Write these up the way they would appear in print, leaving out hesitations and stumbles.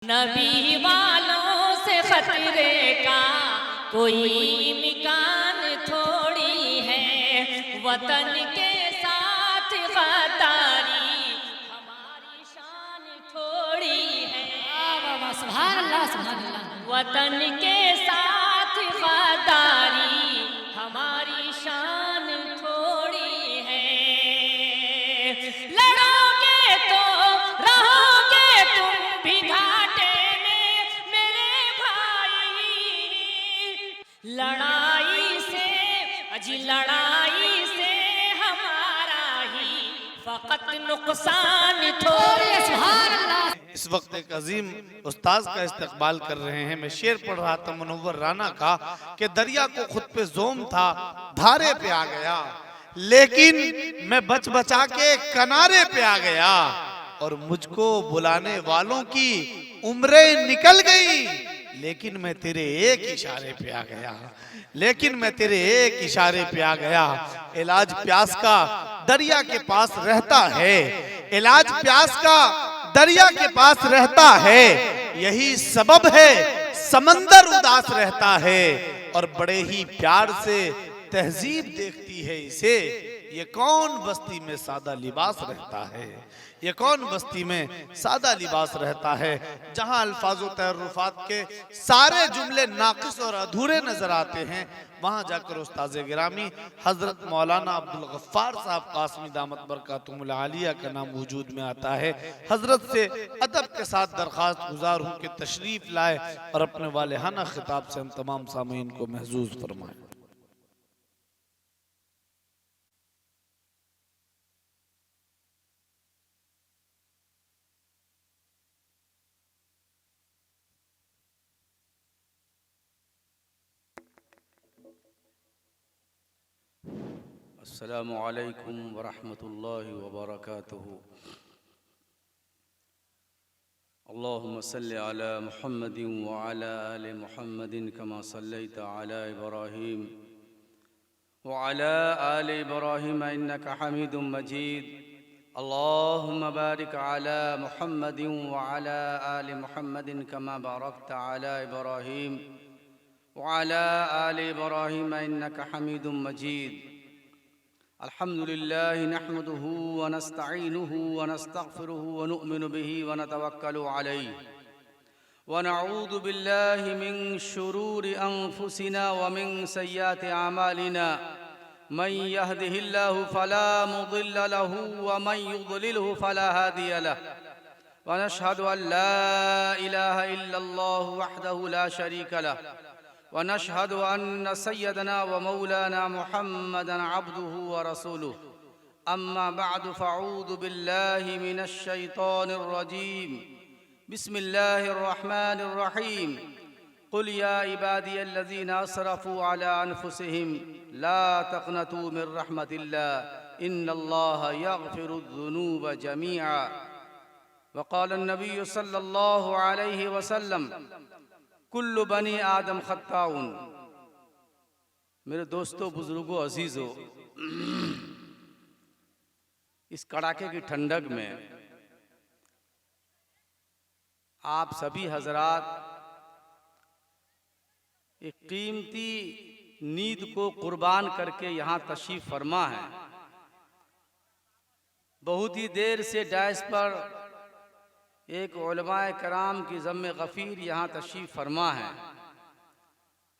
नबी वालों से खतरे का कोई मिकान थोड़ी है। वतन के साथ गद्दारी हमारी शान थोड़ी है। सुभान अल्लाह सुभान अल्लाह। वतन के साथ गद्दारी हमारी शान थोड़ी है। लड़ोगे तो रहोगे तुम भी घाटे में मेरे भाई। लड़ाई से अजी लड़ाई से हमारा ही फकत नुकसान थोड़ी। सुभान अल्लाह। इस वक्त एक अजीम उस्ताद का इस्तकबाल कर रहे हैं। मैं शेर पढ़ रहा था मुनव्वर राना का कि दरिया को खुद पे जोम था, धारे पे आ गया, लेकिन मैं बच बचा के किनारे पे आ गया और मुझको बुलाने वालों की उम्रें निकल गई, लेकिन मैं तेरे एक इशारे पे आ गया, लेकिन मैं तेरे एक इशारे पे आ गया। इलाज प्यास का दरिया के पास रहता है, इलाज प्यास का दरिया के पास रहता है, यही सबब है समंदर उदास रहता है और बड़े ही प्यार से तहजीब देखती है इसे। ये कौन बस्ती में सादा लिबास रहता है, ये कौन बस्ती में सादा लिबास रहता है, जहां अल्फाज़ तहर्रुफात के सारे जुमले नाक़िस और अधूरे नजर आते हैं, वहां जाकर उस्ताद गिरामी हजरत मौलाना अब्दुल गफ्फार साहब कासमी दामत बरकातुहुल आलिया का नाम वजूद में आता है। हजरत से अदब के साथ दरख्वास्त गुजार हूँ कि तशरीफ लाए और अपने वालेहाना खिताब से हम तमाम सामीन को महजूज फरमाएं। अस्सलामु अलैकुम वरहमतुल्लाहि वबरकातुहू। अल्लाहुम्मा सल्लि अला मुहम्मदिन व अला आलि मुहम्मदिन कमा सल्लैता अला इब्राहीम व अला आलि इब्राहीम इन्नका हमीदुम मजीद। अल्लाहुम्मा बारिक अला मुहम्मदिन व अला आलि मुहम्मदिन कमा बारकता अला इब्राहीम व अला आलि इब्राहीम इन्नका हमीदुम मजीद। अल्हम्दुलिल्लाह नहमदुहु व नस्तईनुहु व नस्तगफिरुहु व नु'मिनु बिही व नतवक्कलु अलैहि व नऊज़ु बिल्लाहि मिन शुरूरि अनफुसिना व मिन सय्यिआति अमालिना। मन यहदिहिल्लाहु फला मुदिल्ल लहु व मन युद्लिलहु फला हादिय लहु। व नशहदु अन ला इलाहा इल्लल्लाहु वहदहु ला शरीका लहु व नशहदु अन्न सय्यदना व मौलाना मुहम्मदन अब्दुहु व रसूलुहु। अम्मा बअदु फ़अऊज़ु बिल्लाहि मिनश शैतानिर रजीम। बिस्मिल्लाहिर रहमानिर रहीम। कुल या इबादियल्लज़ीना असरफ़ू अला अनफुसिहिम ला तक़नतू मिन रहमतिल्लाह इन्नल्लाह यग़फ़िरुज़्ज़ुनूब जमीआ। व क़ाल अन्नबिय्यु सल्लल्लाहु अलैहि वसल्लम कुल्लु बनी आदम खत्ताउन। मेरे दोस्तों, बुजुर्गों, अजीजों, इस कड़ाके की ठंडक में आप सभी हजरात एक कीमती नींद को कुर्बान करके यहाँ तशरीफ फरमा है। बहुत ही देर से डायस पर एक उलमाए कराम की ज़म्मे गफ़ीर यहाँ तशरीफ़ फरमा है।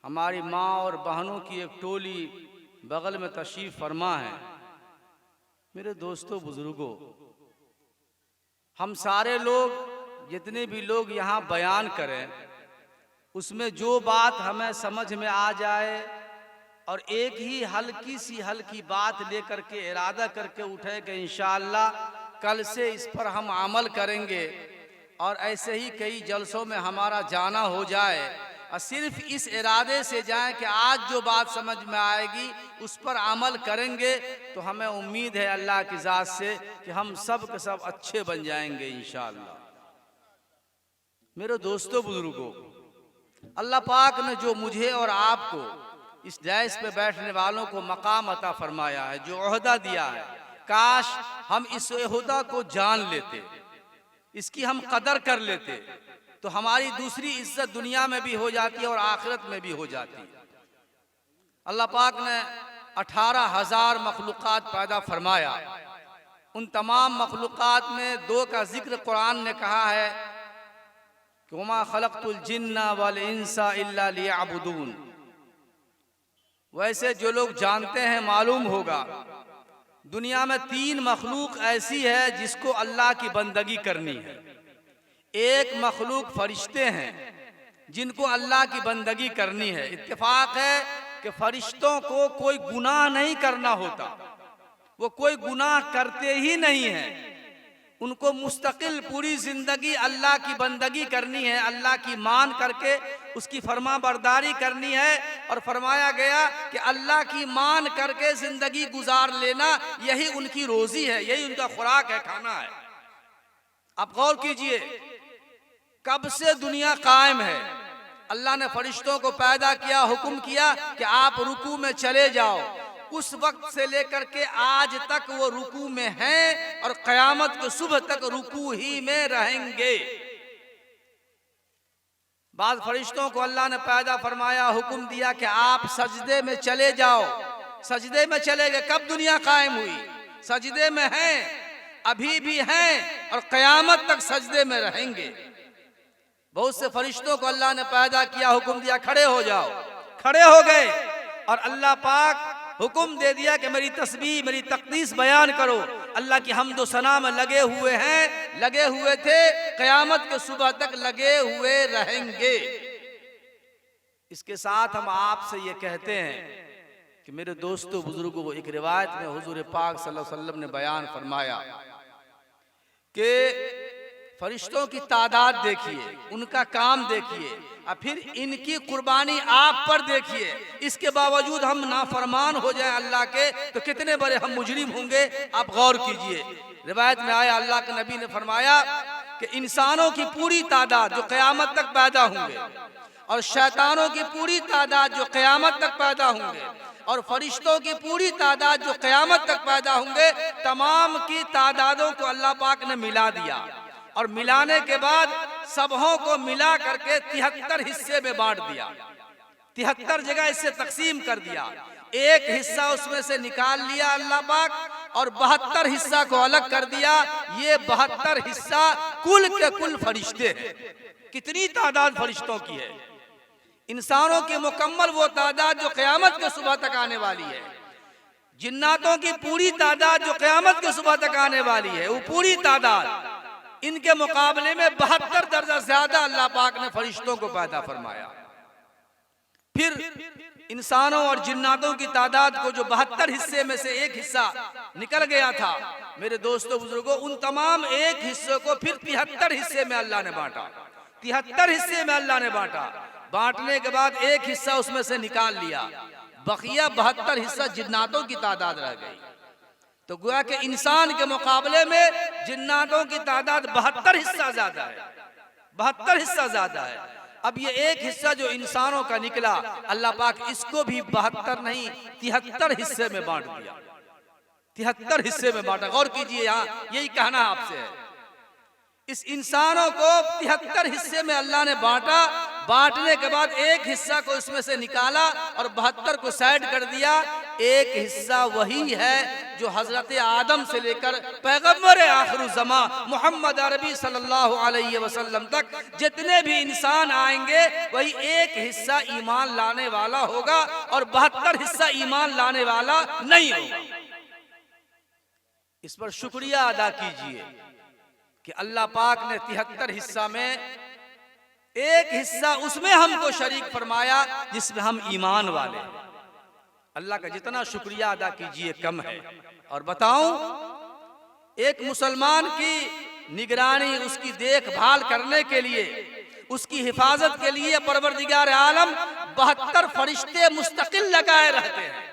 हमारी माँ और बहनों की एक टोली बगल में तशरीफ़ फरमा है। मेरे दोस्तों, बुज़ुर्गों, हम सारे लोग जितने भी लोग यहाँ बयान करें, उसमें जो बात हमें समझ में आ जाए और एक ही हल्की बात लेकर के इरादा करके उठे कि इंशाअल्लाह कल से इस पर हम अमल करेंगे, और ऐसे ही कई जलसों में हमारा जाना हो जाए और सिर्फ इस इरादे से जाए कि आज जो बात समझ में आएगी उस पर अमल करेंगे, तो हमें उम्मीद है अल्लाह की ज़ात से कि हम सब के सब अच्छे बन जाएंगे इंशाअल्लाह। मेरे दोस्तों, बुजुर्गों, अल्लाह पाक ने जो मुझे और आपको इस डायस पे बैठने वालों को मकाम अता फरमाया है, जो ओहदा दिया है, काश हम इस ओहदा को जान लेते, इसकी हम कदर कर लेते। तो हमारी दूसरी इज्जत दुनिया में भी हो जाती है और आखिरत में भी हो जाती है। अल्लाह पाक ने 18,000 मखलूक़ात पैदा फरमाया। उन तमाम मखलूक़ात में 2 का जिक्र कुरान ने कहा है कि वमा खलक़तुल जिन्ना वल इंसा इल्ला लियअबुदून। वैसे जो लोग जानते हैं मालूम होगा दुनिया में 3 मखलूक ऐसी है जिसको अल्लाह की बंदगी करनी है। एक मखलूक फरिश्ते हैं जिनको अल्लाह की बंदगी करनी है। इत्तेफाक है कि फरिश्तों को कोई गुनाह नहीं करना होता, वो कोई गुनाह करते ही नहीं है। उनको मुस्तकिल पूरी जिंदगी अल्लाह की बंदगी करनी है, अल्लाह की मान करके उसकी फरमा बरदारी करनी है। और फरमाया गया कि अल्लाह की मान करके जिंदगी गुजार लेना यही उनकी रोजी है, यही उनका खुराक है, खाना है। आप गौर कीजिए, कब से दुनिया कायम है, अल्लाह ने फरिश्तों को पैदा किया, हुक्म किया कि आप रुकू में चले जाओ। उस वक्त से लेकर के आज तक वो रुकू में हैं और क़यामत के सुबह तक रुकू ही में रहेंगे। बाद फरिश्तों को अल्लाह ने पैदा फरमाया, हुक्म दिया कि आप सजदे में चले जाओ। सजदे में चले गए। कब दुनिया कायम हुई? सजदे में हैं, अभी भी हैं और क़यामत तक सजदे में रहेंगे। बहुत से फरिश्तों को अल्लाह ने पैदा किया, हुक्म दिया खड़े हो जाओ। खड़े हो गए और अल्लाह पाक हुक्म दे दिया कि मेरी तस्बीह, मेरी तक़दीस बयान करो। अल्लाह की हम्द व सना में लगे हुए हैं, लगे हुए थे, क़यामत के सुबह तक लगे हुए रहेंगे। इसके साथ हम आपसे ये कहते हैं कि मेरे दोस्तों बुजुर्गों, एक रिवायत में हुजूर पाक सल्लल्लाहु अलैहि वसल्लम ने बयान फरमाया कि फरिश्तों की तादाद देखिए, उनका काम देखिए और फिर इनकी कुर्बानी आप पर देखिए। इसके बावजूद हम नाफरमान हो जाए अल्लाह के तो कितने बड़े हम मुजरिम होंगे। आप गौर कीजिए, रिवायत में आया अल्लाह के नबी ने फरमाया कि इंसानों की पूरी तादाद जो क़यामत तक पैदा होंगे और शैतानों की पूरी तादाद जो क़यामत तक पैदा होंगे और फरिश्तों की पूरी तादाद जो क़यामत तक पैदा होंगे, तमाम की तादादों को अल्लाह पाक ने मिला दिया और मिलाने के बाद सबों को मिला करके 73 हिस्से में बांट दिया। 73 जगह इससे तकसीम कर दिया। एक हिस्सा उसमें से निकाल लिया अल्लाह पाक और 72 हिस्सा को अलग कर दिया। ये 72 हिस्सा कुल के कुल फरिश्ते हैं। कितनी तादाद फरिश्तों की है? इंसानों की मुकम्मल वो तादाद जो क़यामत के सुबह तक आने वाली है। जिन्नातों की पूरी तादाद जो क़यामत के सुबह तक आने वाली है, वो पूरी तादाद, इनके मुकाबले में 72 दर्जा ज्यादा अल्लाह पाक ने फरिश्तों को पैदा फरमाया। फिर इंसानों और जिन्नातों की तादाद को जो 72 हिस्से में से एक हिस्सा निकल गया था, मेरे दोस्तों बुजुर्गों, उन तमाम एक हिस्से को फिर 73 हिस्से में अल्लाह ने बांटा। 73 हिस्से में अल्लाह ने बांटा। बांटने के बाद एक हिस्सा उसमें से निकाल लिया, बकिया 72 हिस्सा जिन्नातों की तादाद रह गई। तो गोया कि इंसान के मुकाबले में जिन्नातों की तादाद 72 हिस्सा ज्यादा है, 72 हिस्सा ज्यादा है। अब ये एक हिस्सा जो इंसानों का निकला, अल्लाह पाक इसको भी 72 नहीं 73 हिस्से में बांट दिया। 73 हिस्से में बांटा। गौर कीजिए, यहाँ यही कहना आपसे है। इस इंसानों को 73 हिस्से में अल्लाह ने बांटा। बांटने के बाद एक हिस्सा को इसमें से निकाला और 72 को साइड कर दिया। एक हिस्सा वही है जो हजरत आदम से लेकर पैगंबर आखिरुज़्ज़मा मोहम्मद अरबी सल्लल्लाहु अलैहि वसल्लम तक जितने भी इंसान आएंगे, वही एक हिस्सा ईमान लाने वाला होगा और 72 हिस्सा ईमान लाने वाला नहीं होगा। इस पर शुक्रिया अदा कीजिए कि अल्लाह पाक ने 73 हिस्सा में एक हिस्सा उसमें हमको शरीक फरमाया जिसमें हम ईमान वाले हैं। अल्लाह का जितना शुक्रिया अदा कीजिए कम है। और बताऊं, एक मुसलमान की निगरानी, उसकी देखभाल करने के लिए, उसकी हिफाजत के लिए परवरदिगार आलम 72 फरिश्ते मुस्तकिल लगाए रहते हैं।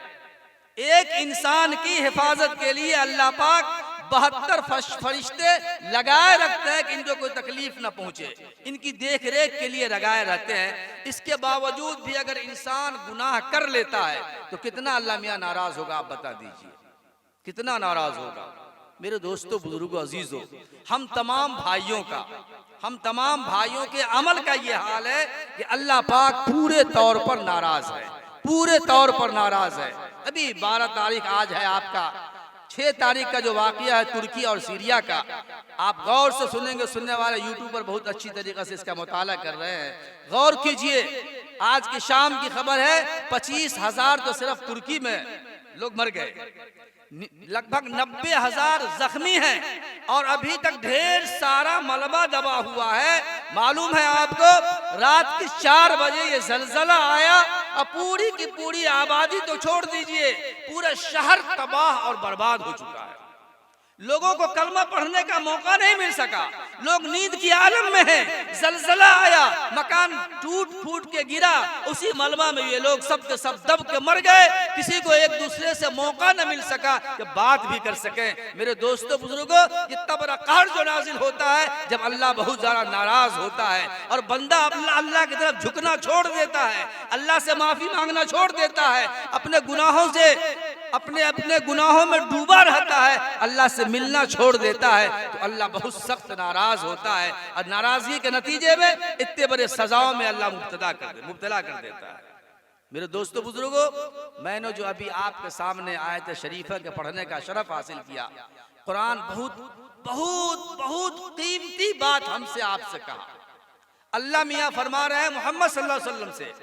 एक इंसान की हिफाजत के लिए अल्लाह पाक 72 फरिश्ते लगाए रखते हैं कि इनको कोई तकलीफ ना पहुंचे, इनकी देख रेख के लिए लगाए रहते हैं। इसके बावजूद भी अगर इंसान गुनाह कर लेता है तो कितना अल्लाह मियां नाराज होगा? आप बता दीजिए, कितना नाराज होगा। मेरे दोस्तों, बुजुर्गों, अजीजों, हम तमाम भाइयों के अमल का ये हाल है कि अल्लाह पाक पूरे तौर पर नाराज है, पूरे तौर पर नाराज है। अभी 12 तारीख आज है आपका, 6 तारीख का जो वाकया है तुर्की और सीरिया का, आप गौर से सुनेंगे, सुनने वाले यूट्यूब पर बहुत अच्छी तरीके से इसका मुताला कर रहे हैं, गौर कीजिए। आज की शाम की खबर है 25,000 तो सिर्फ तुर्की में लोग मर गए, लगभग 90,000 जख्मी हैं और अभी तक ढेर सारा मलबा दबा हुआ है। मालूम है आपको, रात के 4 बजे ये जलजला आया और पूरी की पूरी आबादी तो छोड़ दीजिए, पूरा शहर तबाह और बर्बाद हो चुका है। लोगों को कलमा पढ़ने का मौका नहीं मिल सका, लोग नींद की आलम में हैं। जलजला आया, मकान टूट फूट के गिरा, उसी मलबा में ये लोग सब के सब दब के मर गए। किसी को एक दूसरे से मौका न मिल सका कि बात भी कर सके। मेरे दोस्तों, बुजुर्गों, इतना बड़ा कहर जो नाजिल होता है जब अल्लाह बहुत ज्यादा नाराज होता है और बंदा अल्लाह की तरफ झुकना छोड़ देता है, अल्लाह से माफी मांगना छोड़ देता है, अपने गुनाहों से अपने गुनाहों में डूबा रहता है, अल्लाह से मिलना छोड़ देता है, तो अल्लाह बहुत सख्त नाराज होता है और नाराजगी के नतीजे में इतने बड़े सजाओं में अल्लाह मुब्तला कर देता है। मेरे दोस्तों, बुजुर्गों, मैंने जो अभी आपके सामने आयत शरीफा के पढ़ने का शरफ हासिल किया, कुरान बहुत बहुत बहुत कीमती बात हमसे आपसे कहा। अल्लाह मियाँ फरमा रहे हैं मोहम्मद सल्लल्लाहु अलैहि वसल्लम से,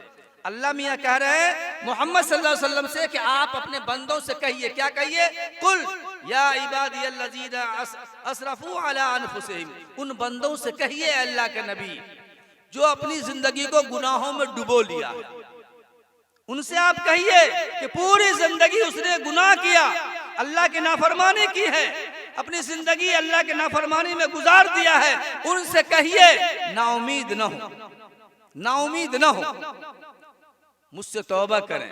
अल्लाह मियाँ कह रहे हैं मोहम्मद सल्लल्लाहु अलैहि वसल्लम से कि आप अपने बंदों से कहिए, क्या कहिए? कुल या इबादियल्लज़ीना असरफू अला अनफुसिहिम, उन बंदों से कहिए अल्लाह के नबी जो अपनी जिंदगी को गुनाहों में डुबो लिया, उनसे आप कहिए कि पूरी जिंदगी उसने गुनाह किया, अल्लाह की नाफरमानी की है, अपनी जिंदगी अल्लाह के नाफरमानी में गुजार दिया है, उनसे कहिए नाउमीद न हो, नाउमीद न हो, मुझसे तौबा करें,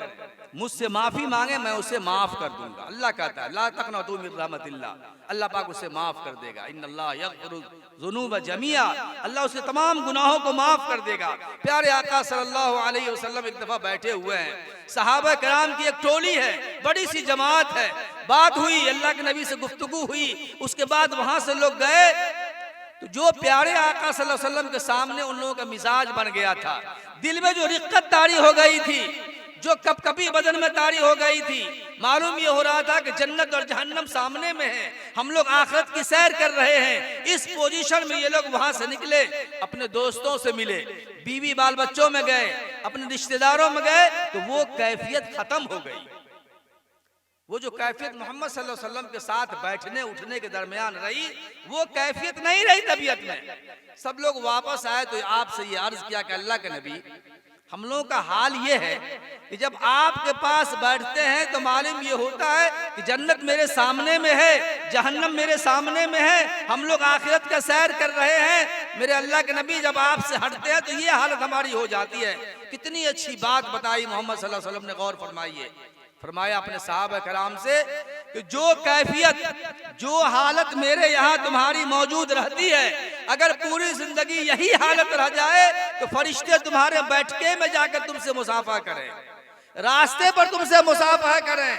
मुझसे माफी मांगे, मैं उसे माफ कर दूंगा। अल्लाह कहता है ला तक़नतू मिन रहमतिल्लाह, अल्लाह पाक उसे माफ कर देगा। इन्नल्लाह यग़फ़िरु ज़ुनूब जमीआ, अल्लाह उसके तमाम गुनाहों को माफ कर देगा। प्यारे आका सल्लल्लाहु अलैहि वसल्लम एक दफा बैठे हुए हैं, सहाबा किराम की एक टोली है, बड़ी सी जमात है, बात हुई, अल्लाह के नबी से गुफ्तगू हुई, उसके बाद वहां से लोग गए तो जो प्यारे आका सल्लल्लाहु अलैहि वसल्लम के सामने उन लोगों का मिजाज बन गया था, दिल में जो रिक्कत तारी हो गई थी, जो कपकपी बदन में तारी हो गई थी, मालूम ये हो रहा था कि जन्नत और जहन्नम सामने में है, हम लोग आखिरत की सैर कर रहे हैं। इस पोजीशन में ये लोग वहां से निकले, अपने दोस्तों से मिले, बीवी बाल बच्चों में गए, अपने रिश्तेदारों में गए, तो वो कैफियत खत्म हो गई। वो जो कैफियत मोहम्मद सल्लल्लाहु अलैहि वसल्लम के साथ बैठने उठने के दरमियान रही, वो कैफियत नहीं रही तबीयत में। सब लोग वापस आए तो आपसे ये अर्ज किया कि अल्लाह के नबी, हम लोगों का हाल ये है कि जब आपके पास बैठते हैं तो मालूम ये होता है कि जन्नत मेरे सामने में है, जहन्नम मेरे सामने में है, हम लोग आखिरत का सैर कर रहे हैं। मेरे अल्लाह के नबी जब आपसे हटते हैं तो ये हालत हमारी हो जाती है। कितनी अच्छी बात बताई मोहम्मद सल्लल्लाहु अलैहि वसल्लम ने, गौर फरमाइए। फरमाया अपने सहाबा कराम से कि जो कैफियत, जो हालत मेरे यहाँ तुम्हारी मौजूद रहती है, अगर पूरी जिंदगी यही हालत रह जाए तो फरिश्ते तुम्हारे बैठके में जाकर तुमसे मुसाफा करें, रास्ते पर तुमसे मुसाफा करें,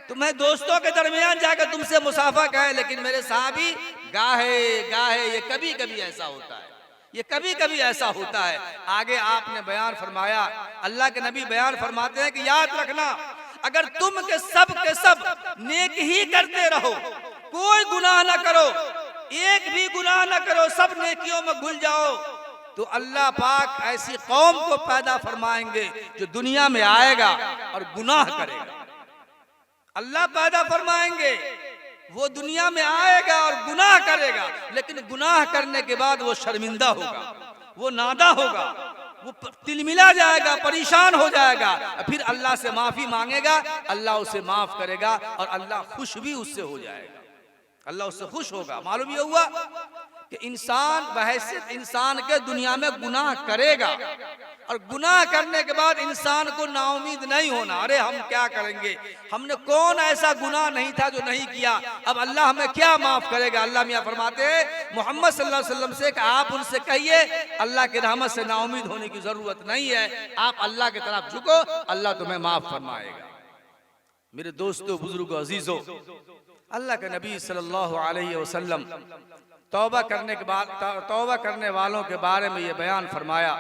तुम्हें दोस्तों के दरमियान जाकर तुमसे मुसाफा करें। लेकिन मेरे साहबी गाहे गाहे ये कभी कभी ऐसा होता है, ये कभी कभी ऐसा होता है। आगे आपने बयान फरमाया, अल्लाह के नबी बयान फरमाते हैं कि याद रखना, अगर तुम के सब नेक ही करते रहो, कोई गुनाह ना करो, एक भी गुनाह ना करो, सब नेकियों में घुल जाओ, तो अल्लाह पाक ऐसी कौम को पैदा फरमाएंगे जो दुनिया में आएगा और गुनाह करेगा। अल्लाह पैदा फरमाएंगे, वो दुनिया में आएगा और गुनाह करेगा, लेकिन गुनाह करने के बाद वो शर्मिंदा होगा, वो नादा होगा, वो तिलमिला जाएगा, परेशान हो जाएगा, फिर अल्लाह से माफी मांगेगा, अल्लाह उसे माफ करेगा और अल्लाह खुश भी उससे हो जाएगा, अल्लाह उससे खुश होगा। मालूम ये हुआ कि इंसान बहैसियत इंसान के दुनिया में गुनाह करेगा और गुनाह करने के बाद इंसान को नाउमीद नहीं होना, अरे हम क्या करेंगे, हमने कौन ऐसा गुनाह नहीं था जो नहीं किया, अब अल्लाह हमें क्या माफ करेगा। अल्लाह मियाँ फरमाते हैं मोहम्मद सल्लल्लाहु अलैहि वसल्लम से कि आप उनसे कहिए अल्लाह की रहमत से नाउमीद होने की जरूरत नहीं है, आप अल्लाह की तरफ झुको, अल्लाह तुम्हें माफ फरमाएगा। मेरे दोस्तों, बुजुर्गों, अजीजों, अल्लाह के नबी सल्लल्लाहु अलैहि वसल्लम तौबा करने के बाद तौबा करने वालों के बारे में ये बयान फरमाया।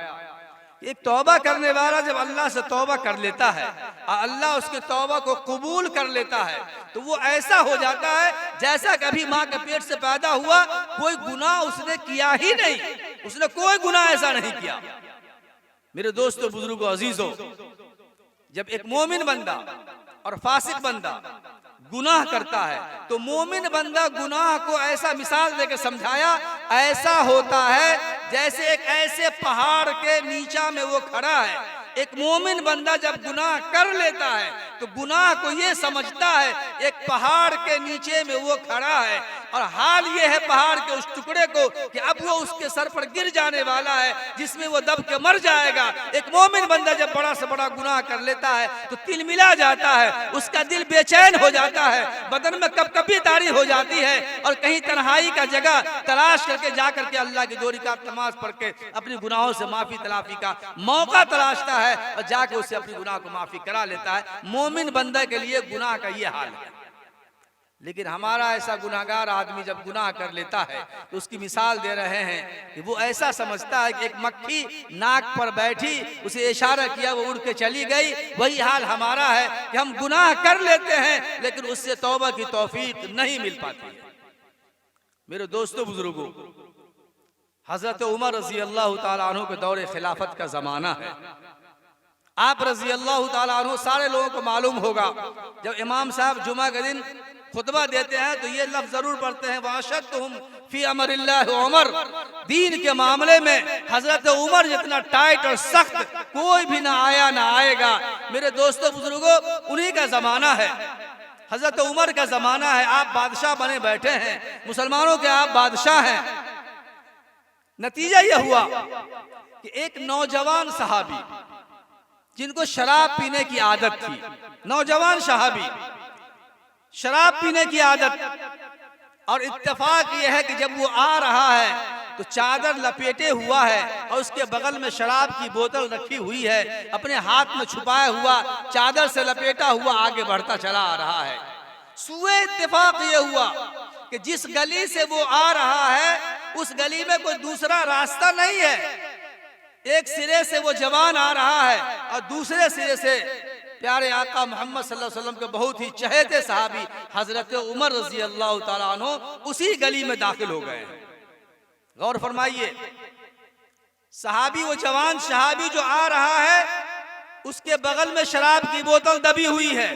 एक तौबा करने वाला जब अल्लाह से तौबा कर लेता है और अल्लाह उसके तौबा को कबूल कर लेता है तो वो ऐसा हो जाता है जैसा कभी माँ के पेट से पैदा हुआ कोई गुनाह उसने किया ही नहीं, उसने कोई गुनाह ऐसा नहीं किया। मेरे दोस्तों, बुजुर्गों, अजीजों, जब एक मोमिन बंदा और फासिक बंदा गुनाह करता है तो मोमिन बंदा गुनाह को ऐसा मिसाल देकर समझाया, ऐसा होता है जैसे एक ऐसे पहाड़ के नीचा में वो खड़ा है। एक मोमिन बंदा जब गुनाह कर लेता है तो गुनाह को ये समझता है एक पहाड़ के नीचे में वो खड़ा है और हाल ये है पहाड़ के उस टुकड़े को कि अब वो उसके सर पर गिर जाने वाला है जिसमें वो दब के मर जाएगा। एक मोमिन बंदा जब बड़ा से बड़ा गुनाह कर लेता है तो तिलमिला जाता है, उसका दिल बेचैन हो जाता है, बदन में कपकपी तारी हो जाती है और कहीं तन्हाई का जगह तलाश करके जाकर के अल्लाह की 2 रकात नमाज पढ़ के अपनी गुनाहों से माफी तलाफी का मौका तलाशता है और जाके उससे अपनी गुनाह को माफी करा लेता है। मोमिन बंदा के लिए गुनाह का ये हाल है। लेकिन हमारा ऐसा गुनाहगार आदमी जब गुनाह कर लेता है तो उसकी मिसाल दे रहे हैं कि वो ऐसा समझता है कि एक मक्खी नाक पर बैठी, उसे इशारा किया, वो उड़ के चली गई। वही हाल हमारा है कि हम गुनाह कर लेते हैं लेकिन उससे तौबा की तौफीक नहीं मिल पाती। मेरे दोस्तों, बुजुर्गों, हजरत उमर रजी अल्लाह ताला अन्हु के दौरे खिलाफत का जमाना है। आप रजी अल्लाह ताला अन्हु सारे लोगों को मालूम होगा जब इमाम साहब जुमा के दिन खुतबा देते हैं तो ये लफ्ज जरूर पढ़ते हैं, वाशद्दुहुम फी अमरिल्लाह उमर। दीन के मामले में हजरत उमर जितना टाइट और सख्त कोई भी ना आया ना आएगा। मेरे दोस्तों, बुजुर्गों, उन्हीं का जमाना है, हजरत उमर का जमाना है। आप बादशाह बने बैठे हैं, मुसलमानों के आप बादशाह हैं। नतीजा यह हुआ कि एक नौजवान सहाबी जिनको शराब पीने की आदत थी, नौजवान सहाबी, शराब पीने की आदत, और इत्तेफाक यह है कि जब वो आ रहा है तो चादर लपेटे हुआ है और उसके बगल में शराब की बोतल रखी हुई है, अपने हाथ में छुपाया हुआ चादर से लपेटा हुआ आगे बढ़ता चला आ रहा है। सुए इत्तेफाक ये हुआ कि जिस गली से वो आ रहा है उस गली में कोई दूसरा रास्ता नहीं है। एक सिरे से वो जवान आ रहा है और दूसरे सिरे से प्यारे आका मोहम्मद सल्लल्लाहु अलैहि वसल्लम के बहुत ही चहेते सहाबी हजरत उमर रजी अल्लाह ताला अन्हु उसी गली में दाखिल हो गए। गौर फरमाइए, सहाबी, वो जवान सहाबी जो आ रहा है उसके बगल में शराब की बोतल दबी हुई है,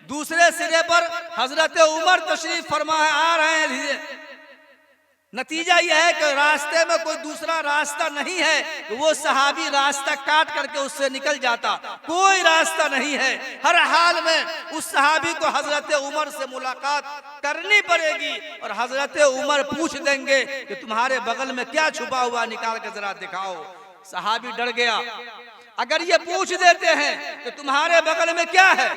दूसरे सिरे पर हजरत उमर तशरीफ फरमा है, आ रहे हैं। नतीजा यह है कि रास्ते में कोई दूसरा रास्ता नहीं है तो वो सहाबी रास्ता काट करके उससे निकल जाता, कोई रास्ता नहीं है। हर हाल में उस सहाबी को हजरत उमर से मुलाकात करनी पड़ेगी और हजरत उमर पूछ देंगे कि तुम्हारे बगल में क्या छुपा हुआ, निकाल के जरा दिखाओ। सहाबी डर गया, अगर ये पूछ देते हैं कि तुम्हारे बगल में क्या है,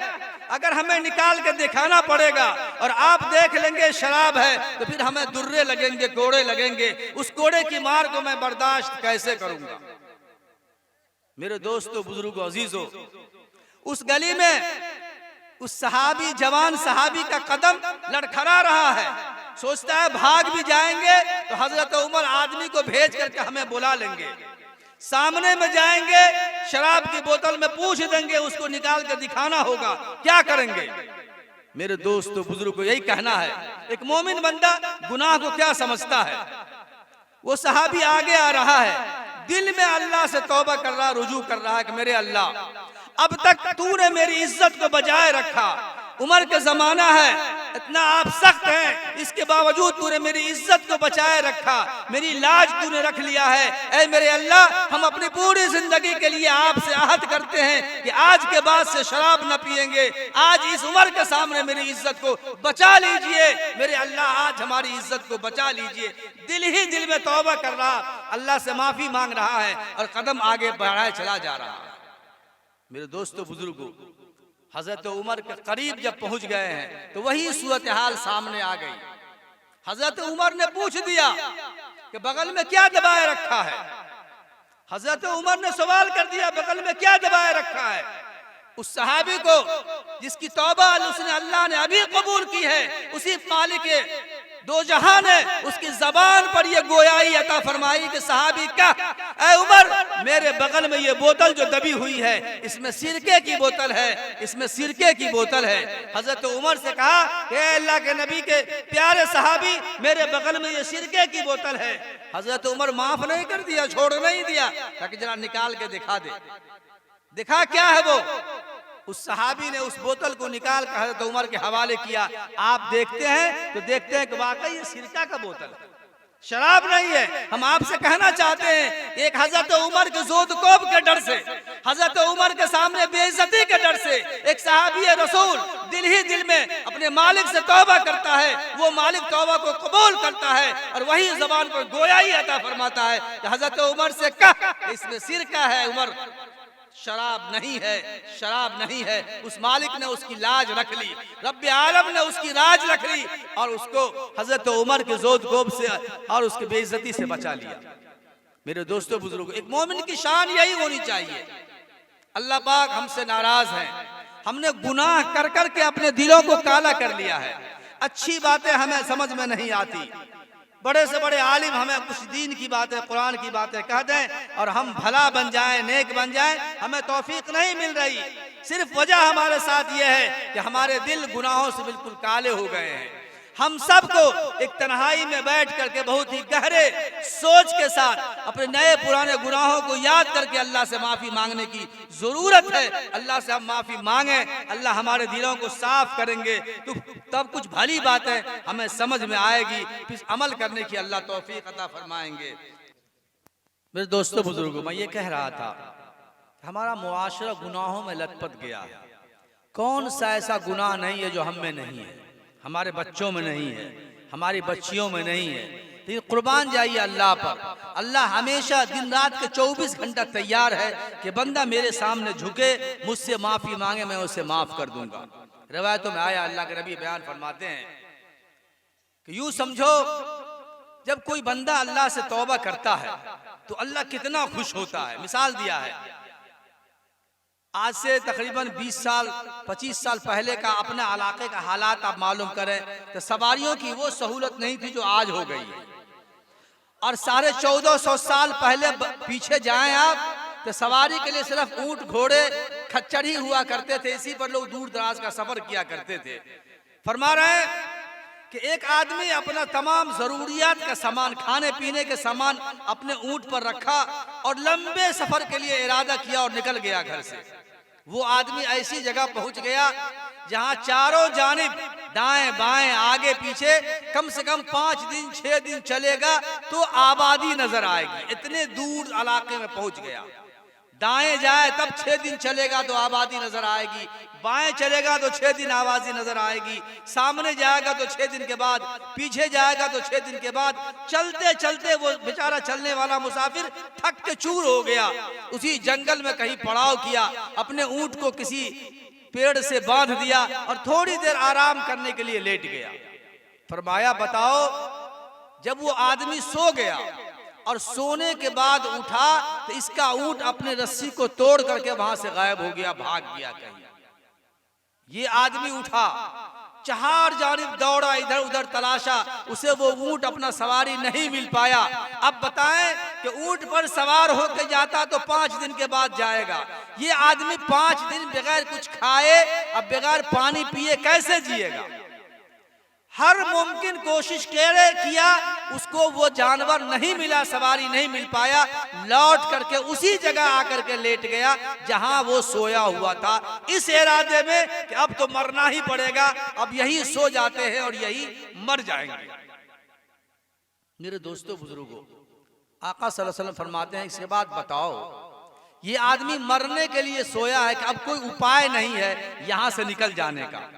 अगर हमें निकाल के दिखाना पड़ेगा और आप देख लेंगे शराब है तो फिर हमें दुर्रे लगेंगे, कोड़े लगेंगे, उस कोड़े की मार को मैं बर्दाश्त कैसे करूंगा। मेरे दोस्तों, बुजुर्गों, अजीजों, उस गली में उस सहाबी, जवान सहाबी का कदम लड़खड़ा रहा है, सोचता है भाग भी जाएंगे तो हजरत उमर आदमी को भेज करके हमें बुला लेंगे, सामने में जाएंगे, शराब की बोतल में पूछ देंगे, उसको निकाल के दिखाना होगा, क्या करेंगे। मेरे दोस्तों, बुजुर्ग को यही कहना है, एक मोमिन बंदा गुनाह को क्या समझता है। वो सहाबी आगे आ रहा है, दिल में अल्लाह से तौबा कर रहा, रुजू कर रहा है कि मेरे अल्लाह, अब तक तूने मेरी इज्जत को बचाए रखा, उमर के जमाना है, इतना आप सख्त हैं, इसके बावजूद तूने मेरी इज्जत को बचाए रखा, मेरी लाज तूने रख लिया है। ऐ मेरे अल्लाह, हम अपनी पूरी जिंदगी के लिए आपसे आहद करते हैं कि आज के बाद से शराब न पिएंगे, आज इस उमर के सामने मेरी इज्जत को बचा लीजिए, मेरे अल्लाह आज हमारी इज्जत को बचा लीजिए। दिल ही दिल में तौबा कर रहा, अल्लाह से माफी मांग रहा है और कदम आगे बढ़ाए चला जा रहा है। मेरे दोस्तों, बुजुर्गों, हजरत उमर के करीब जब पहुंच गए हैं तो वही सूरत हाल सामने आ गई। हजरत उमर ने पूछ दिया कि बगल में क्या दबाए रखा है। हजरत उमर ने सवाल कर दिया, बगल में क्या दबाए रखा है। उस सहाबी को जिसकी तौबा उसने अल्लाह ने अभी कबूल की है, उसी मालिक दो जहां ने उसकी जबान पर ये गोयाई अता फरमाई कि सहाबी का, ऐ उमर, मेरे बगल में ये बोतल जो दबी हुई है, इसमें सिरके की बोतल है, इसमें सिरके की बोतल है। हजरत उमर से कहा कि अल्लाह के नबी के प्यारे सहाबी, मेरे बगल में ये सिरके की बोतल है। हजरत उमर माफ नहीं कर दिया, छोड़ नहीं दिया, ताकि जरा निकाल के दिखा दे। दिखा क्या है वो? उस सहाबी ने उस बोतल को निकाल कर हजरत उमर के हवाले किया। आप देखते हैं तो देखते हैं कि वाकई ये सिरका का बोतल है, शराब नहीं है। हम आपसे कहना चाहते हैं, एक हजरत उमर के जोतकोब के डर से, हजरत उमर के सामने बेइज्जती के डर से, एक सहाबी रसूल दिल ही दिल में अपने मालिक से तौबा करता है, वो मालिक तौबा को कबूल करता है और वही जबान पर गोयाई अता फरमाता है कि हजरत उमर से कह, इसमें सिरका है उमर, शराब नहीं है, शराब नहीं है। उस मालिक ने उसकी लाज रख ली, रब्बे आलम ने उसकी राज रख ली और उसको हजरत उमर के जोत-गोब से और उसकी बेइज्जती से बचा लिया। मेरे दोस्तों बुजुर्गों, एक मोमिन की शान यही होनी चाहिए। अल्लाह पाक हमसे नाराज है, हमने गुनाह कर कर के अपने दिलों को काला कर लिया है। अच्छी बातें हमें समझ में नहीं आती, बड़े से बड़े आलिम हमें कुछ दीन की बातें, कुरान की बातें कह दें और हम भला बन जाएं, नेक बन जाएं, हमें तौफीक नहीं मिल रही। सिर्फ वजह हमारे साथ यह है कि हमारे दिल गुनाहों से बिल्कुल काले हो गए हैं। हम सबको एक तन्हाई में बैठ करके बहुत ही गहरे सोच के साथ अपने नए पुराने गुनाहों को याद करके अल्लाह से माफी मांगने की जरूरत है। अल्लाह से हम माफी मांगे, अल्लाह हमारे दिलों को साफ करेंगे तो तब कुछ भली बातें हमें समझ में आएगी, फिर अमल करने की अल्लाह तौफीक अता फरमाएंगे। मेरे दोस्तों बुजुर्गों, मैं ये कह रहा था, हमारा मुआशरा गुनाहों में लथपथ गया है। कौन सा ऐसा गुनाह नहीं है जो हम में नहीं है, हमारे बच्चों में नहीं है, हमारी बच्चियों में नहीं है। लेकिन कुर्बान जाइए अल्लाह पर। अल्लाह हमेशा दिन रात के 24 घंटा तैयार है कि बंदा मेरे सामने झुके, मुझसे माफी मांगे, मैं उसे माफ कर दूंगा। रिवायतों में आया, अल्लाह के नबी बयान फरमाते हैं कि यूं समझो जब कोई बंदा अल्लाह से तौबा करता है तो अल्लाह कितना खुश होता है। मिसाल दिया है, आज से तकरीबन 20 साल 25 साल पहले का अपने इलाके का हालात आप मालूम करें तो सवारियों की वो सहूलत नहीं थी जो आज हो गई है। और 1450 साल पहले पीछे जाएं आप तो सवारी के लिए सिर्फ ऊंट, घोड़े, खच्चर ही हुआ करते थे। इसी पर लोग दूर दराज का सफर किया करते थे। फरमा रहे हैं कि एक आदमी अपना तमाम जरूरियात का सामान, खाने पीने के सामान अपने ऊंट पर रखा और लंबे सफर के लिए इरादा किया और निकल गया घर से। वो आदमी ऐसी जगह पहुंच गया जहां चारों जानिब, दाएं बाएं आगे पीछे कम से कम 5 दिन 6 दिन चलेगा तो आबादी नजर आएगी। इतने दूर इलाके में पहुंच गया। दाएं जाए तब 6 दिन चलेगा तो आबादी नजर आएगी, बाएं चलेगा तो 6 दिन आबादी नजर आएगी, सामने जाएगा तो 6 दिन के बाद, पीछे जाएगा तो 6 दिन के बाद। चलते चलते वो बेचारा चलने वाला मुसाफिर थक के चूर हो गया। उसी जंगल में कहीं पड़ाव किया, अपने ऊंट को किसी पेड़ से बांध दिया और थोड़ी देर आराम करने के लिए लेट गया। फरमाया, बताओ, जब वो आदमी सो गया और सोने के बाद उठा तो इसका ऊंट अपने रस्सी को तोड़ करके वहां से गायब हो गया, भाग गया कहीं। ये आदमी उठा, चार जानिब दौड़ा, इधर उधर तलाशा, उसे वो ऊंट अपना सवारी नहीं मिल पाया। अब बताएं कि ऊंट पर सवार होकर जाता तो 5 दिन के बाद जाएगा। ये आदमी 5 दिन बगैर कुछ खाए, अब बगैर पानी पिए कैसे जिएगा? हर मुमकिन कोशिश किया, उसको वो जानवर नहीं मिला, सवारी नहीं मिल पाया। लौट करके उसी जगह आकर के लेट गया जहां वो सोया हुआ था, इस इरादे में कि अब तो मरना ही पड़ेगा, अब यही सो जाते हैं और यही मर जाएंगे। मेरे दोस्तों बुजुर्गों, आका सल्लल्लाहु अलैहि वसल्लम फरमाते हैं, इसके बाद बताओ, ये आदमी मरने के लिए सोया है कि अब कोई उपाय नहीं है यहां से निकल जाने का,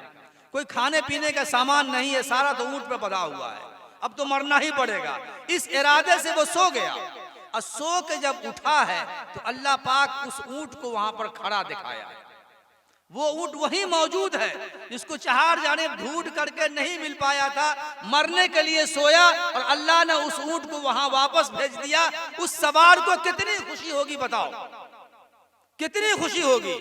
कोई खाने पीने का सामान नहीं है, सारा तो ऊंट पे पड़ा हुआ है, अब तो मरना ही पड़ेगा। इस इरादे से वो सो गया और सो के जब उठा है तो अल्लाह पाक उस ऊंट को वहां पर खड़ा दिखाया। वो ऊंट वहीं मौजूद है जिसको चार जाने ढूंढ करके नहीं मिल पाया था, मरने के लिए सोया और अल्लाह ने उस ऊंट को वहां वापस भेज दिया। उस सवार को कितनी खुशी होगी बताओ। कितनी खुशी होगी।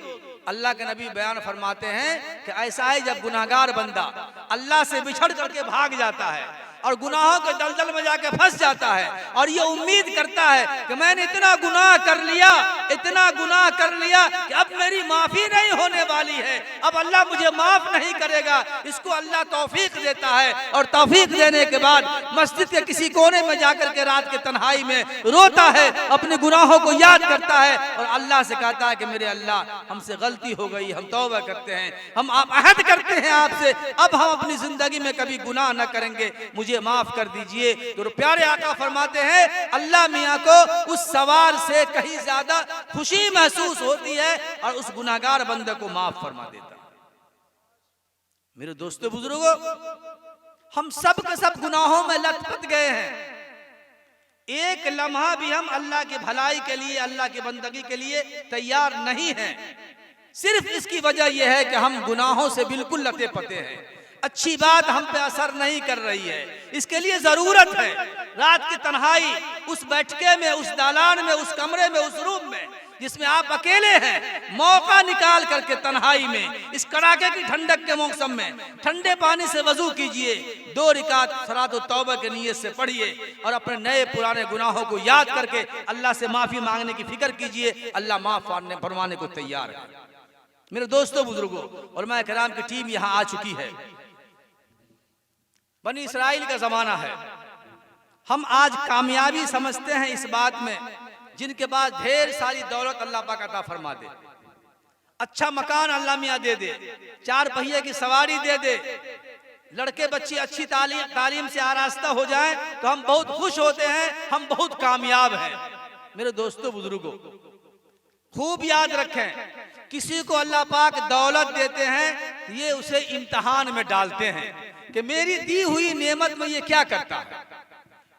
अल्लाह के नबी बयान फरमाते हैं कि ऐसा है जब गुनाहगार बंदा अल्लाह से बिछड़ करके भाग जाता है और गुनाहों के दलदल में जाके फंस जाता है और ये उम्मीद करता है कि मैंने इतना गुनाह कर लिया, इतना गुनाह कर लिया कि अब मेरी माफी नहीं होने वाली है, अब अल्लाह मुझे माफ नहीं करेगा। इसको अल्लाह तौफीक देता है और तौफीक देने के बाद मस्जिद के किसी कोने में जाकर के रात के तन्हाई में रोता है, अपने गुनाहों को याद करता है और अल्लाह से कहता है कि मेरे अल्लाह, हमसे गलती हो गई, हम तौबा करते हैं, हम आप अहद करते हैं आपसे, अब हम अपनी जिंदगी में कभी गुनाह न करेंगे, मुझे माफ कर दीजिए। तो प्यारे आका फरमाते हैं अल्लाह मियां को उस सवाल से कहीं ज्यादा खुशी महसूस होती है और उस गुनाहगार बंदे को माफ फरमा देता है। मेरे दोस्तों बुजुर्गों, हम सब के सब गुनाहों में लथपथ गए हैं। एक लम्हा भी हम अल्लाह की भलाई के लिए, अल्लाह की बंदगी के लिए तैयार नहीं हैं। सिर्फ इसकी वजह यह है कि हम गुनाहों से बिल्कुल लते पते हैं, अच्छी बात हम पे असर नहीं कर रही है। इसके लिए जरूरत है रात की तन्हाई, उस बैठके में, उस दालान में, उस कमरे में, उस रूम में जिसमें आप अकेले हैं, मौका निकाल करके तन्हाई में इस कड़ाके की ठंडक के मौसम में ठंडे पानी से वजू कीजिए, 2 रिकात सलात तौबा की नीयत से पढ़िए और अपने नए पुराने गुनाहों को याद करके अल्लाह से माफी मांगने की फिक्र कीजिए। अल्लाह माफ फरमाने को तैयार है। मेरे दोस्तों बुजुर्गों, उलमा किराम की टीम यहाँ आ चुकी है। बनी इसराइल का जमाना है। हम आज कामयाबी समझते हैं इस बात में जिनके पास ढेर सारी दौलत अल्लाह पाक अता फरमा दे, अच्छा मकान अल्लाह मियां दे दे, 4 पहिए की सवारी दे दे, लड़के बच्चे अच्छी तालीम से आरास्ता हो जाएं तो हम बहुत खुश होते हैं, हम बहुत कामयाब हैं। मेरे दोस्तों बुजुर्गों, खूब याद रखें, किसी को अल्लाह पाक दौलत देते हैं तो ये उसे इम्तिहान में डालते हैं कि मेरी दी हुई नेमत में ये क्या करता है,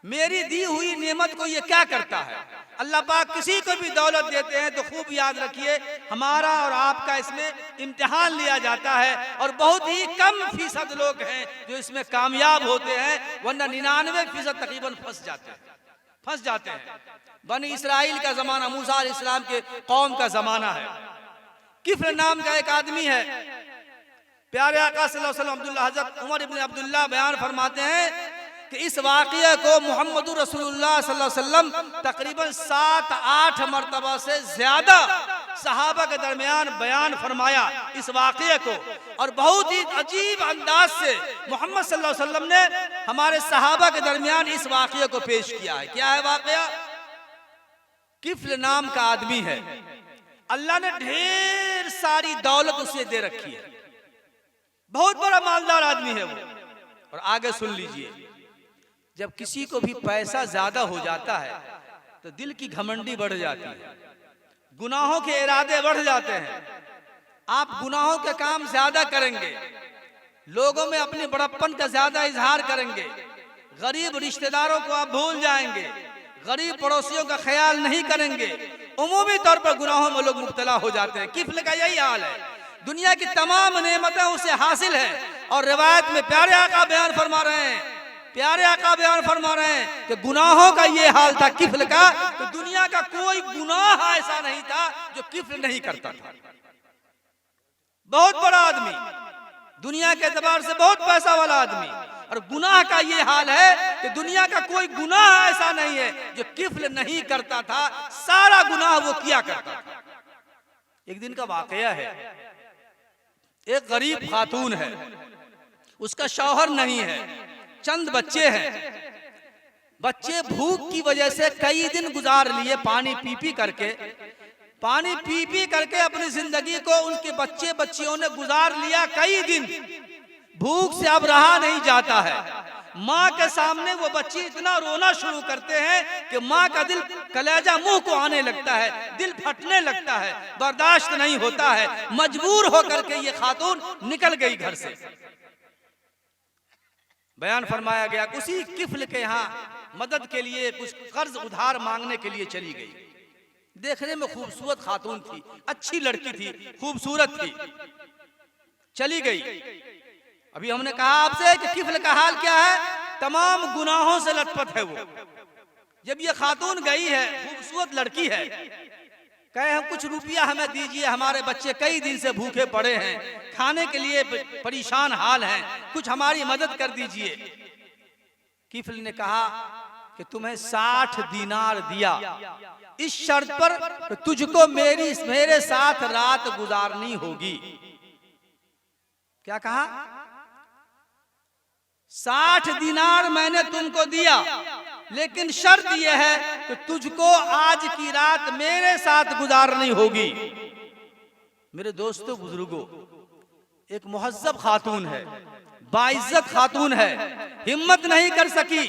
मेरी दी हुई नेमत को ये क्या करता है। अल्लाह पाक किसी को भी दौलत देते हैं तो खूब याद रखिए हमारा और आपका इसमें इम्तिहान लिया जाता है और बहुत ही कम फीसद लोग हैं जो इसमें कामयाब होते हैं, वरना 99% तकरीबन फंस जाते हैं। बनी इसराइल का जमाना मूसा अलैहिस्सलाम के कौम का जमाना है। किफ्ल नाम का एक आदमी है। प्यारे आका सल्लल्लाहु अलैहि वसल्लम अब्दुल्लाह हज़रत उमर इब्न अब्दुल्लाह बयान फरमाते हैं कि इस वाक़िया को मोहम्मदुर रसूलुल्लाह सल्लल्लाहु अलैहि वसल्लम तकरीबन 7-8 मरतबा से ज्यादा सहाबा के दरमियान बयान फरमाया इस वाक़िया को, और बहुत ही अजीब अंदाज से मोहम्मद सल्लल्लाहु अलैहि वसल्लम ने हमारे सहाबा के दरमियान इस वाक़िया को पेश किया है। क्या है वाक़िया? किफ्ल नाम का आदमी है, अल्लाह ने ढेर सारी दौलत उसे दे रखी है, बहुत बड़ा मालदार आदमी है वो। और आगे सुन लीजिए, जब किसी को भी पैसा ज्यादा हो जाता है तो दिल की घमंडी बढ़ जाती है, गुनाहों के इरादे बढ़ जाते हैं, आप गुनाहों के काम ज्यादा करेंगे, लोगों में अपने बड़प्पन का ज्यादा इजहार करेंगे, गरीब रिश्तेदारों को आप भूल जाएंगे, गरीब पड़ोसियों का ख्याल नहीं करेंगे, उमूमी तौर पर गुनाहों में लोग मुब्तला हो जाते हैं। किफ्ल का यही हाल है, दुनिया की तमाम नेमतें उसे हासिल है। और रिवायत में प्यारे आका बयान फरमा रहे हैं, प्यारे आका बयान फरमा रहे हैं कि गुनाहों का ये हाल था किफ्ल का, तो दुनिया का कोई गुनाह ऐसा नहीं था जो किफ्ल नहीं करता था। बहुत बड़ा आदमी, दुनिया के एतबार से बहुत पैसा वाला आदमी, और गुनाह का ये हाल है कि दुनिया का कोई गुनाह ऐसा नहीं है जो किफ्ल नहीं करता था, सारा गुनाह वो किया करता था। एक दिन का वाकया है, एक गरीब खातून है, उसका शौहर नहीं है, चंद बच्चे हैं, बच्चे भूख की वजह से कई दिन गुजार लिए, पानी पी पी करके अपनी जिंदगी को उनके बच्चे बच्चियों ने गुजार लिया कई दिन, भूख से अब रहा नहीं जाता है। माँ के सामने वो बच्चे इतना रोना शुरू करते हैं कि माँ का दिल, कलेजा मुंह को आने लगता है, दिल फटने लगता है, बर्दाश्त नहीं होता है, मजबूर होकर के ये खातून निकल गई घर से। बयान फरमाया गया उसी किफ्ल के यहाँ मदद के लिए, कुछ कर्ज उधार मांगने के लिए चली गई। देखने में खूबसूरत खातून थी, अच्छी लड़की थी, खूबसूरत थी, चली गई। अभी हमने कहा आपसे कि किफ्ल का हाल क्या है, तमाम गुनाहों से लथपथ है वो। जब ये खातून गई है, खूबसूरत लड़की है, कहे हम कुछ रुपया हमें दीजिए, हमारे बच्चे कई दिन से भूखे पड़े हैं, खाने के लिए परेशान हाल हैं, कुछ हमारी मदद कर दीजिए। किफल ने कहा कि तुम्हें 60 दीनार दिया, इस शर्त पर कि तुझको मेरे साथ रात गुजारनी होगी। क्या कहा? 60 दीनार मैंने तुमको दिया, लेकिन शर्त यह है कि तुझको आज की रात मेरे साथ गुजारनी होगी। मेरे दोस्तों बुजुर्गों, एक मुहज्जब खातून है, बाइज्जत खातून है, हिम्मत नहीं कर सकी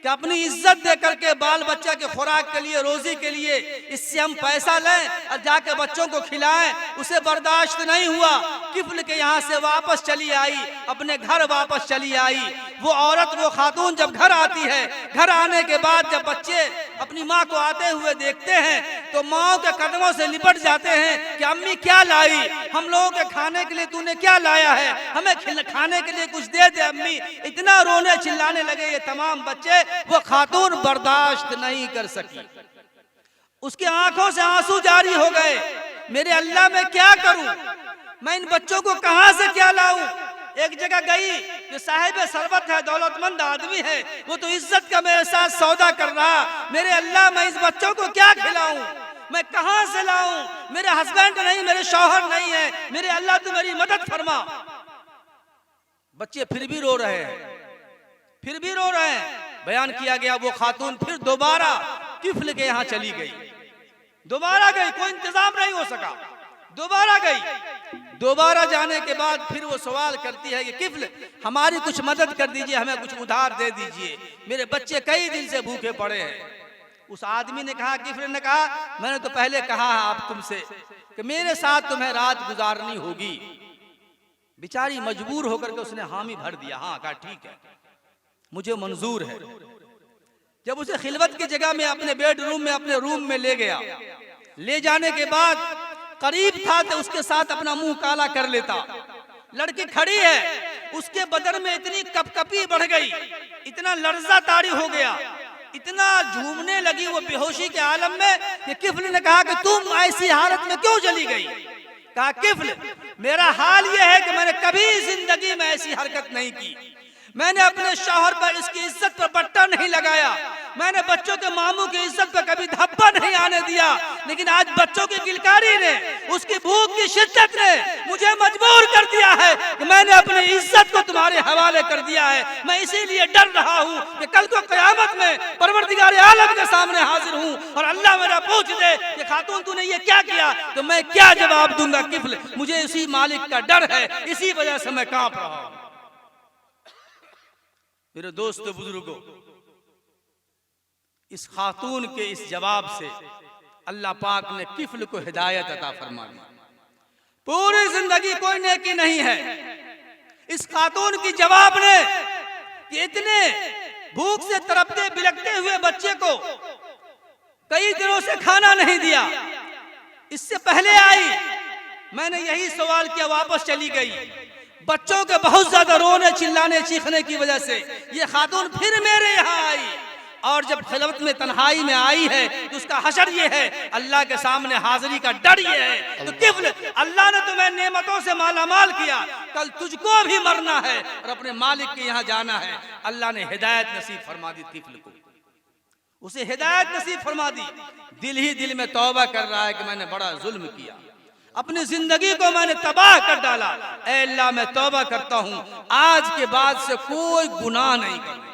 कि अपनी इज्जत दे करके बाल बच्चा के खुराक के लिए, रोजी के लिए इससे हम पैसा लें और जाके बच्चों को खिलाएं। उसे बर्दाश्त नहीं हुआ, किफल के यहाँ से वापस चली आई, अपने घर वापस चली आई। वो औरत, वो खातून जब घर आती है, घर आने के बाद जब बच्चे अपनी माँ को आते हुए देखते हैं तो माँ के कदमों से लिपट जाते हैं कि अम्मी क्या लाई, हम लोगों के खाने के लिए तूने क्या लाया है, हमें खाने के लिए कुछ दे दे अम्मी। इतना रोने चिल्लाने लगे ये तमाम बच्चे। वो खातून बर्दाश्त नहीं कर सकी, उसकी आंखों से आंसू जारी हो गए। मेरे अल्लाह मैं क्या करूं, मैं इन बच्चों को कहां से क्या लाऊं। एक जगह गई, जो साहिब सरबत है, दौलतमंद आदमी है, वो तो इज्जत का मेरे साथ सौदा कर रहा। मेरे अल्लाह मैं इस बच्चों को क्या खिलाऊं, मैं कहां से लाऊं, मेरे हस्बैंड नहीं, मेरे शौहर नहीं है, मेरे अल्लाह तू मेरी मदद फरमा। बच्चे फिर भी रो रहे हैं, फिर भी रो रहे हैं। बयान किया गया वो खातून फिर दोबारा किफल के यहाँ चली गई, दोबारा गई, कोई इंतजाम नहीं हो सका, दोबारा गई। दोबारा जाने के बाद फिर वो सवाल करती है कि किफल हमारी कुछ मदद कर दीजिए, हमें कुछ उधार दे दीजिए, मेरे बच्चे कई दिन से भूखे पड़े हैं। उस आदमी ने कहा, किफल ने कहा, मैंने तो पहले कहा है आप तुमसे कि मेरे साथ तुम्हें रात गुजारनी होगी। बेचारी मजबूर होकर के उसने हामी भर दिया, हाँ कहा ठीक है मुझे मंजूर है। जब उसे खिलवत की जगह में अपने बेडरूम में, अपने रूम में ले गया, ले जाने के बाद करीब था तो उसके साथ अपना मुंह काला कर लेता। लड़की खड़ी है, उसके बदन में इतनी कपकपी बढ़ गई, इतना लर्जा तारी हो गया, इतना झूमने लगी वो बेहोशी के आलम में कि किफल ने कहा कि तुम ऐसी हालत में क्यों चली गई। कहा किफल मेरा हाल यह है कि मैंने कभी जिंदगी में ऐसी हरकत नहीं की, मैंने अपने शौहर पर, इसकी इज्जत पर पट्टा नहीं लगाया, मैंने बच्चों के मामू की इज्जत पर कभी धब्बा नहीं आने दिया, लेकिन आज बच्चों की किलकारी ने, उसकी भूख की शिद्दत ने मुझे मजबूर कर दिया है कि मैंने अपनी इज्जत को तुम्हारे हवाले कर दिया है। मैं इसीलिए डर रहा हूँ कि कल को क़यामत में परवरदिगार आलम के सामने हाजिर हूँ और अल्लाह मेरा पूछ दे कि खातून तूने ये क्या किया, तो मैं क्या जवाब दूंगा। किफल मुझे इसी मालिक का डर है, इसी वजह से मैं कांप रहा हूँ। मेरे दोस्तों बुजुर्गों, इस खातून के इस जवाब से अल्लाह पाक ने किफल को हिदायत अता फरमा दी। पूरी जिंदगी कोई नेकी नहीं है, इस खातून की जवाब ने कि इतने भूख से तड़पते बिलखते हुए बच्चे को कई दिनों से खाना नहीं दिया। इससे पहले आई, मैंने यही सवाल किया, वापस चली गई। बच्चों के बहुत ज्यादा रोने चिल्लाने चीखने की वजह से ये खातून फिर मेरे यहाँ आई, और जब खिलवत में तन्हाई में आई है तो उसका हशर ये है, अल्लाह के सामने हाजिरी का डर ये है। तो किफल अल्लाह ने तुम्हें नेमतों से मालामाल किया, कल तुझको भी मरना है और अपने मालिक के यहाँ जाना है। अल्लाह ने हिदायत नसीब फरमा दी किफल को, उसे हिदायत नसीब फरमा दी। दिल ही दिल में तौबा कर रहा है कि मैंने बड़ा जुल्म किया, अपनी जिंदगी को मैंने तबाह कर डाला। ऐ अल्लाह मैं तौबा करता हूं, आज के बाद से कोई गुनाह नहीं करूंगा।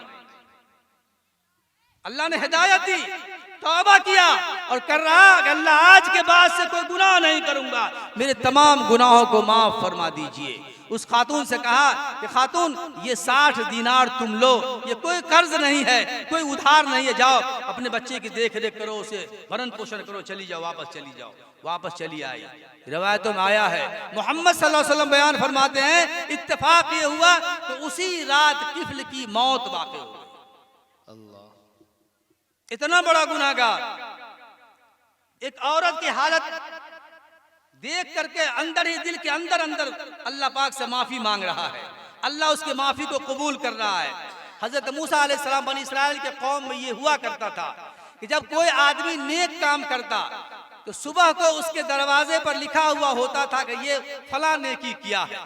अल्लाह ने हिदायत दी, तौबा किया और कर रहा कि अल्लाह आज के बाद से कोई गुनाह नहीं करूंगा, मेरे तमाम गुनाहों को माफ फरमा दीजिए। उस खातून से कहा कि खातून ये 60 दीनार तुम लो, ये कोई कर्ज नहीं है, कोई उधार नहीं है, जाओ अपने बच्चे की देख रेख करो, उसे भरण पोषण करो, चली जाओ, वापस चली जाओ। वापस चली आई। रिवायतों में आया है, मोहम्मद सल्लल्लाहु अलैहि वसल्लम बयान फरमाते हैं, इत्तेफाक ये हुआ तो उसी रात किफल की मौत वाक़ई हो गई। अल्लाह, इतना बड़ा गुनाहगार, एक औरत की हालत देख करके अंदर ही दिल के अंदर अंदर अल्लाह पाक से माफी मांग रहा है, अल्लाह उसके माफी को कबूल कर रहा है। हजरत मूसा अलैहिस्सलाम बनी इस्राइल के कौम में ये हुआ करता था कि जब कोई आदमी नेक काम करता तो सुबह को उसके दरवाजे पर लिखा हुआ होता था कि ये फलां नेकी किया है।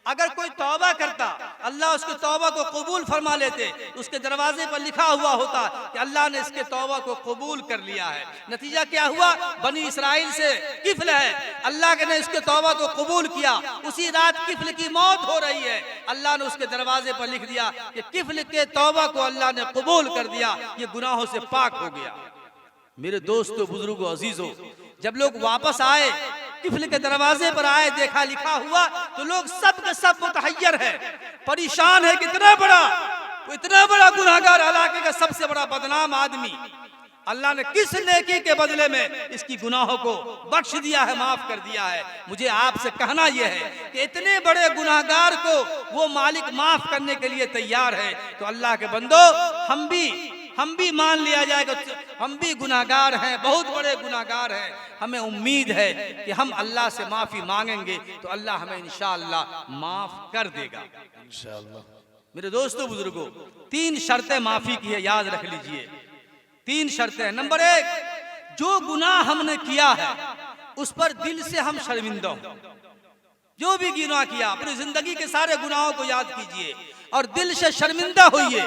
अगर कोई तौबा करता, अल्लाह उसके तौबा को कबूल फरमा लेते। उसके दरवाजे पर लिखा हुआ होता कि अल्लाह ने इसके तौबा को कबूल कर लिया है। नतीजा क्या हुआ? बनी इसराइल से किफ्ल है, अल्लाह ने इसके तौबा को कबूल किया। उसी रात किफ्ल की मौत हो रही है, अल्लाह ने उसके दरवाजे पर लिख दिया कि किफ्ल के तौबा को अल्लाह ने कबूल कर दिया, ये गुनाहों से पाक हो गया। मेरे दोस्तों, बुजुर्गों, अजीजों, जब लोग वापस आए, किफ्ल के दरवाजे पर आए, देखा लिखा हुआ, तो लोग सब के सब मुतहय्यर है, परेशान है। कितना बड़ा गुनाहगार, इलाके का सबसे बड़ा बदनाम आदमी, अल्लाह ने किस नेकी के बदले में इसकी गुनाहों को बख्श दिया है, माफ कर दिया है। मुझे आपसे कहना यह है कि इतने बड़े गुनाहगार को वो मालिक माफ करने के लिए तैयार है। तो अल्लाह के बंदो, हम भी मान लिया जाएगा, हम भी गुनाहगार हैं, बहुत बड़े गुनाहगार हैं। हमें उम्मीद है कि हम अल्लाह से माफी मांगेंगे तो अल्लाह हमें इंशाअल्लाह माफ कर देगा, इंशाअल्लाह। मेरे दोस्तों, बुजुर्गों, 3 शर्तें माफी की है, याद रख लीजिए। 3 शर्तें। नंबर 1, जो गुनाह हमने किया है उस पर दिल से हम शर्मिंदा हो। जो भी गुनाह किया, अपनी जिंदगी के सारे गुनाहों को याद कीजिए और दिल से शर्मिंदा होइए।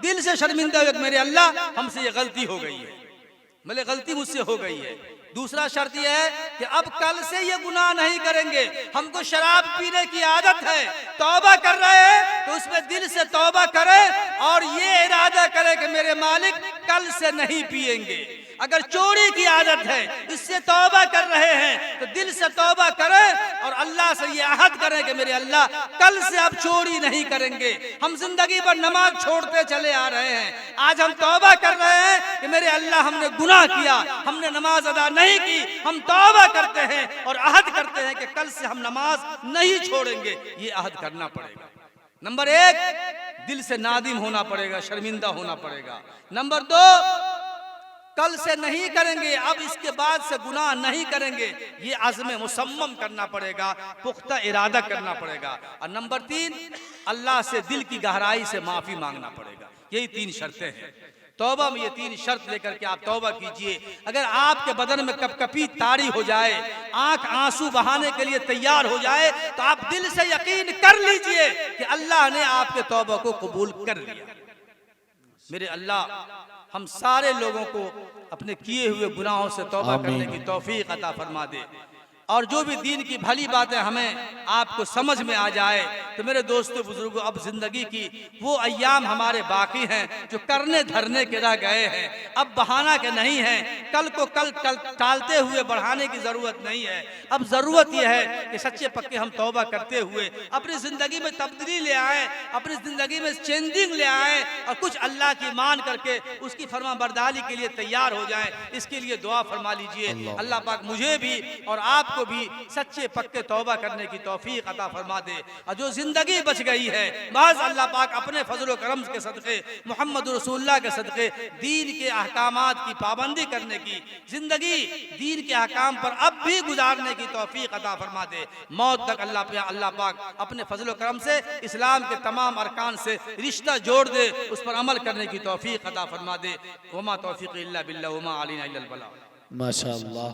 दिल से शर्मिंदा हो, मेरे अल्लाह, हमसे ये गलती हो गई है, मेरे गलती मुझसे हो गई है। दूसरा शर्त यह है कि अब कल से ये गुनाह नहीं करेंगे। हमको शराब पीने की आदत है, तौबा कर रहे हैं तो उसमें दिल से तौबा करें और ये इरादा करें कि मेरे मालिक कल से नहीं पिएंगे। अगर चोरी की आदत है, इससे तौबा कर रहे हैं तो दिल से तौबा करें और अल्लाह से ये अहद करें कि मेरे अल्लाह, कल से अब चोरी नहीं करेंगे। हम जिंदगी भर नमाज छोड़ते चले आ रहे हैं, आज हम तौबा कर रहे हैं कि मेरे अल्लाह, हमने गुनाह किया, हमने नमाज अदा नहीं की, हम तौबा करते हैं और अहद करते हैं कि कल से हम नमाज नहीं छोड़ेंगे। ये अहद करना पड़ेगा। नंबर 1, दिल से नादिम होना पड़ेगा, शर्मिंदा होना पड़ेगा। नंबर 2, कल से नहीं करेंगे, अब इसके बाद से गुनाह नहीं करेंगे, ये अज़्म मुसम्मम करना पड़ेगा, पुख्ता इरादा करना पड़ेगा। और नंबर 3, अल्लाह से दिल की गहराई से माफी मांगना पड़ेगा। यही 3 शर्तें हैं तौबा में। ये 3 शर्त लेकर के आप तौबा कीजिए। अगर आपके बदन में कपकपी तारी हो जाए, आंख आंसू बहाने के लिए तैयार हो जाए, तो आप दिल से यकीन कर लीजिए कि अल्लाह ने आपके तौबा को कबूल कर लिया। मेरे अल्लाह हम सारे लोगों को अपने किए हुए गुनाहों से तौबा करने की तौफीक अता फरमा दे और जो भी दीन की भली बातें हमें आपको समझ में आ जाए। तो मेरे दोस्तों, बुजुर्गों, अब जिंदगी की वो अय्याम हमारे बाकी हैं जो करने धरने के रह गए हैं। अब बहाना के नहीं है, कल को कल टालते हुए बढ़ाने की जरूरत नहीं है। अब जरूरत यह है कि सच्चे पक्के हम तौबा करते हुए अपनी जिंदगी में तब्दीली ले आए, अपनी जिंदगी में चेंजिंग ले आए और कुछ अल्लाह की मान करके उसकी फरमाबरदारी के लिए तैयार हो जाए। इसके लिए दुआ फरमा लीजिए। अल्लाह पाक मुझे भी और आपको भी सच्चे पक्के तौबा करने की तौफीक अता फरमा दे। और जो जिंदगी बच गई है, बाज़ अल्लाह पाक अपने फजल करम के सदक़े, मोहम्मद रसूलुल्लाह के सदक़े दीन के अहकामात की पाबंदी करने की, जिंदगी दीन के अहकाम पर अब भी गुजारने की तौफीक अता फरमा दे। मौत तक अल्लाह पाक अपने फजल करम से इस्लाम के तमाम अरकान से रिश्ता जोड़ दे, उस पर अमल करने की तौफीक अता फरमा दे। वमा तौफीक़ इल्ला बिल्लाह वमा अलैना इल्लल बलाग। माशाअल्लाह।